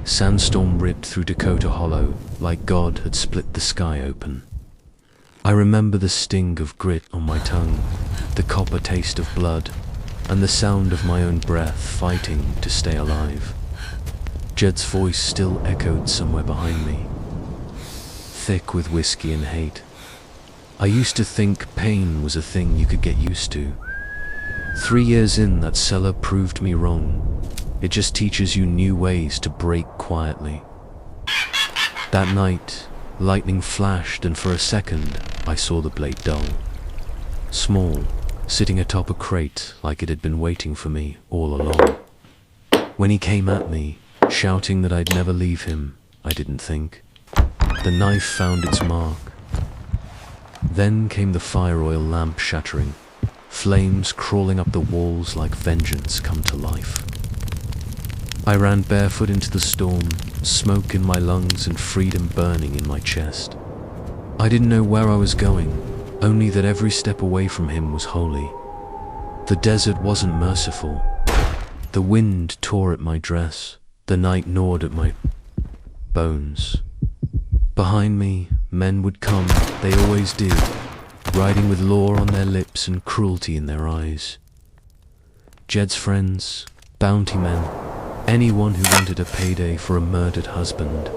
Sandstorm ripped through Dakota Hollow like God had split the sky open. I remember the sting of grit on my tongue, the copper taste of blood, and the sound of my own breath fighting to stay alive. Jed's voice still echoed somewhere behind me, thick with whiskey and hate. I used to think pain was a thing you could get used to. 3 years in, that cellar proved me wrong. It just teaches you new ways to break quietly. That night, lightning flashed, and for a second, I saw the blade dull. Small, sitting atop a crate like it had been waiting for me all along. When he came at me, shouting that I'd never leave him, I didn't think. The knife found its mark. Then came the fire oil lamp shattering, flames crawling up the walls like vengeance come to life. I ran barefoot into the storm, smoke in my lungs and freedom burning in my chest. I didn't know where I was going, only that every step away from him was holy. The desert wasn't merciful. The wind tore at my dress, the night gnawed at my bones. Behind me, men would come, they always did, riding with law on their lips and cruelty in their eyes. Jed's friends, bounty men, anyone who wanted a payday for a murdered husband.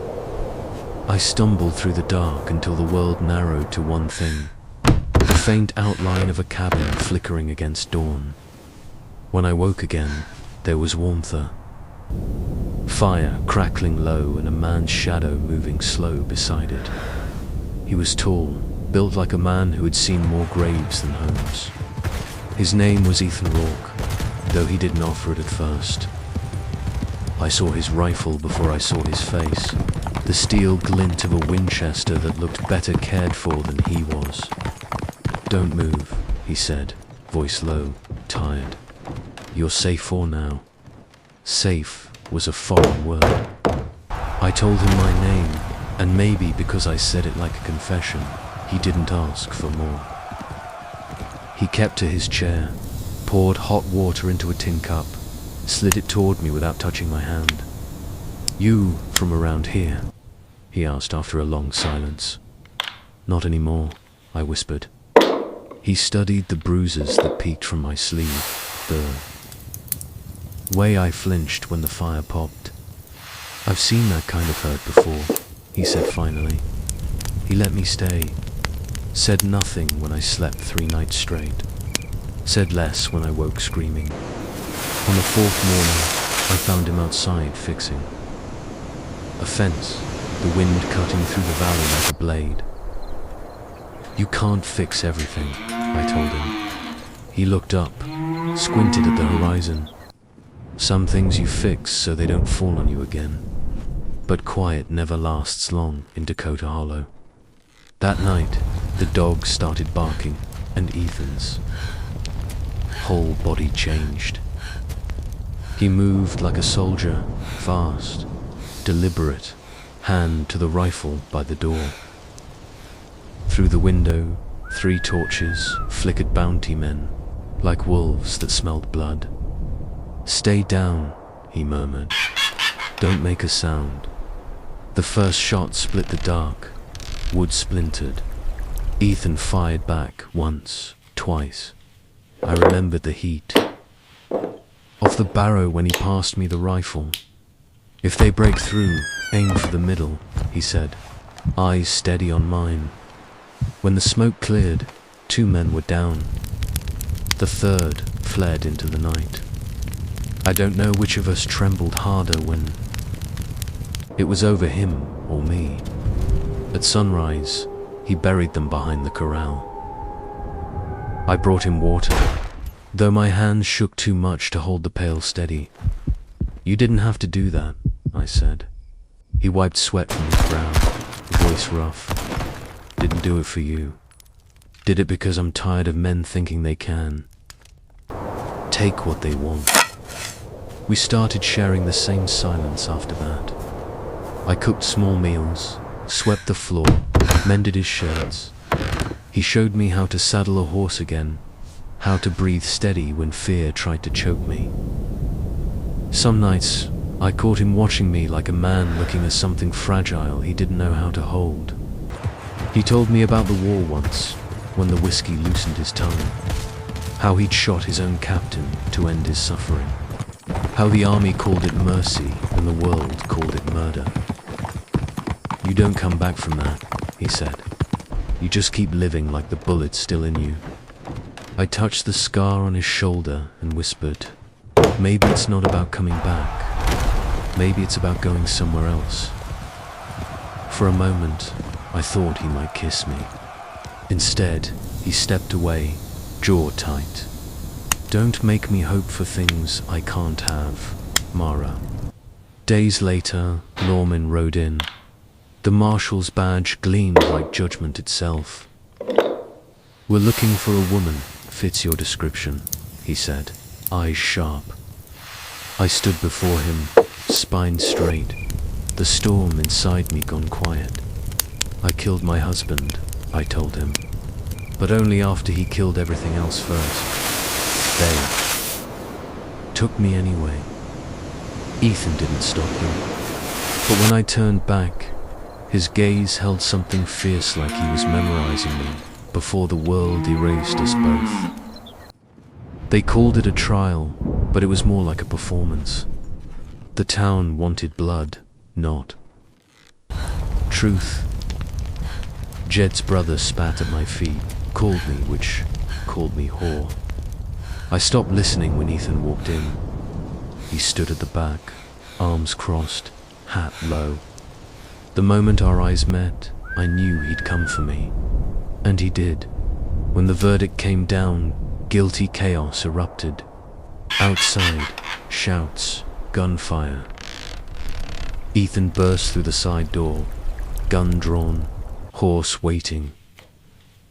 I stumbled through the dark until the world narrowed to one thing, the faint outline of a cabin flickering against dawn. When I woke again, there was warmth. Fire crackling low and a man's shadow moving slow beside it. He was tall, built like a man who had seen more graves than homes. His name was Ethan Rourke, though he didn't offer it at first. I saw his rifle before I saw his face, the steel glint of a Winchester that looked better cared for than he was. "Don't move," he said, voice low, tired. "You're safe for now." Safe was a foreign word. I told him my name, and maybe because I said it like a confession, he didn't ask for more. He kept to his chair, poured hot water into a tin cup, slid it toward me without touching my hand. "You from around here?" he asked after a long silence. "Not anymore," I whispered. He studied the bruises that peeked from my sleeve, the way I flinched when the fire popped. "I've seen that kind of hurt before," he said finally. He let me stay, said nothing when I slept 3 nights straight, said less when I woke screaming. On the 4th morning, I found him outside fixing a fence, the wind cutting through the valley like a blade. "You can't fix everything," I told him. He looked up, squinted at the horizon. "Some things you fix so they don't fall on you again." But quiet never lasts long in Dakota Hollow. That night, the dog started barking, and Ethan's whole body changed. He moved like a soldier, fast, deliberate, hand to the rifle by the door. Through the window, 3 torches flickered bounty men, like wolves that smelled blood. "Stay down," he murmured. "Don't make a sound." The first shot split the dark. Wood splintered. Ethan fired back once, twice. I remembered the heat off the barrow when he passed me the rifle. "If they break through, aim for the middle," he said, eyes steady on mine. When the smoke cleared, 2 men were down. The 3rd fled into the night. I don't know which of us trembled harder when it was over him or me. At sunrise, he buried them behind the corral. I brought him water, though my hands shook too much to hold the pail steady. "You didn't have to do that," I said. He wiped sweat from his brow, voice rough. "Didn't do it for you. Did it because I'm tired of men thinking they can take what they want." We started sharing the same silence after that. I cooked small meals, swept the floor, mended his shirts. He showed me how to saddle a horse again, how to breathe steady when fear tried to choke me. Some nights, I caught him watching me like a man looking at something fragile he didn't know how to hold. He told me about the war once, when the whiskey loosened his tongue. How he'd shot his own captain to end his suffering. How the army called it mercy and the world called it murder. You don't come back from that, he said. You just keep living like the bullet's still in you. I touched the scar on his shoulder and whispered, maybe it's not about coming back. Maybe it's about going somewhere else. For a moment, I thought he might kiss me. Instead, he stepped away, jaw tight. Don't make me hope for things I can't have, Mara. Days later, lawmen rode in. The marshal's badge gleamed like judgment itself. We're looking for a woman, fits your description, he said, eyes sharp. I stood before him, spine straight, the storm inside me gone quiet. I killed my husband, I told him, but only after he killed everything else first. They took me anyway. Ethan didn't stop me, but when I turned back, his gaze held something fierce like he was memorizing me before the world erased us both. They called it a trial, but it was more like a performance. The town wanted blood, not truth. Jed's brother spat at my feet, called me whore. I stopped listening when Ethan walked in. He stood at the back, arms crossed, hat low. The moment our eyes met, I knew he'd come for me. And he did. When the verdict came down, guilty chaos erupted. Outside, shouts, gunfire. Ethan burst through the side door, gun drawn, horse waiting.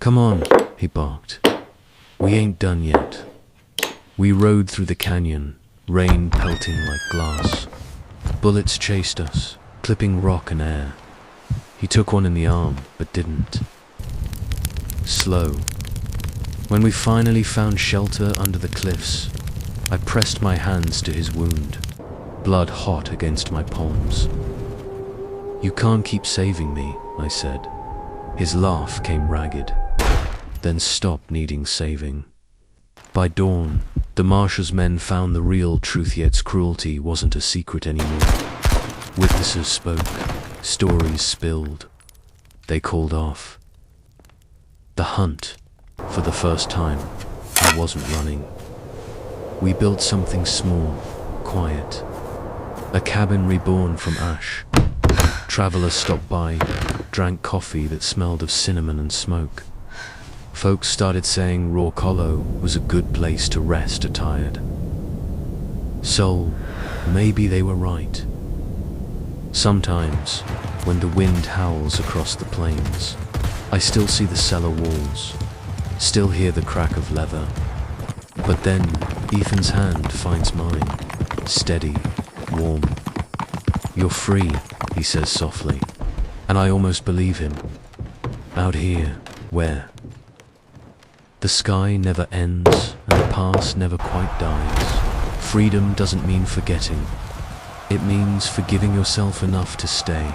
Come on, he barked. We ain't done yet. We rode through the canyon, rain pelting like glass. Bullets chased us, clipping rock and air. He took one in the arm, but didn't. Slow. When we finally found shelter under the cliffs, I pressed my hands to his wound, blood hot against my palms. You can't keep saving me, I said. His laugh came ragged, then stopped needing saving. By dawn, the marshal's men found the real truth, yet cruelty wasn't a secret anymore. Witnesses spoke, stories spilled. They called off. The hunt. For the first time, I wasn't running. We built something small, quiet. A cabin reborn from ash. Travelers stopped by, drank coffee that smelled of cinnamon and smoke. Folks started saying Raw Hollow was a good place to rest a tired soul. Maybe they were right. Sometimes, when the wind howls across the plains, I still see the cellar walls, still hear the crack of leather. But then, Ethan's hand finds mine, steady, warm. You're free, he says softly, and I almost believe him. Out here, where? The sky never ends, and the past never quite dies. Freedom doesn't mean forgetting. It means forgiving yourself enough to stay.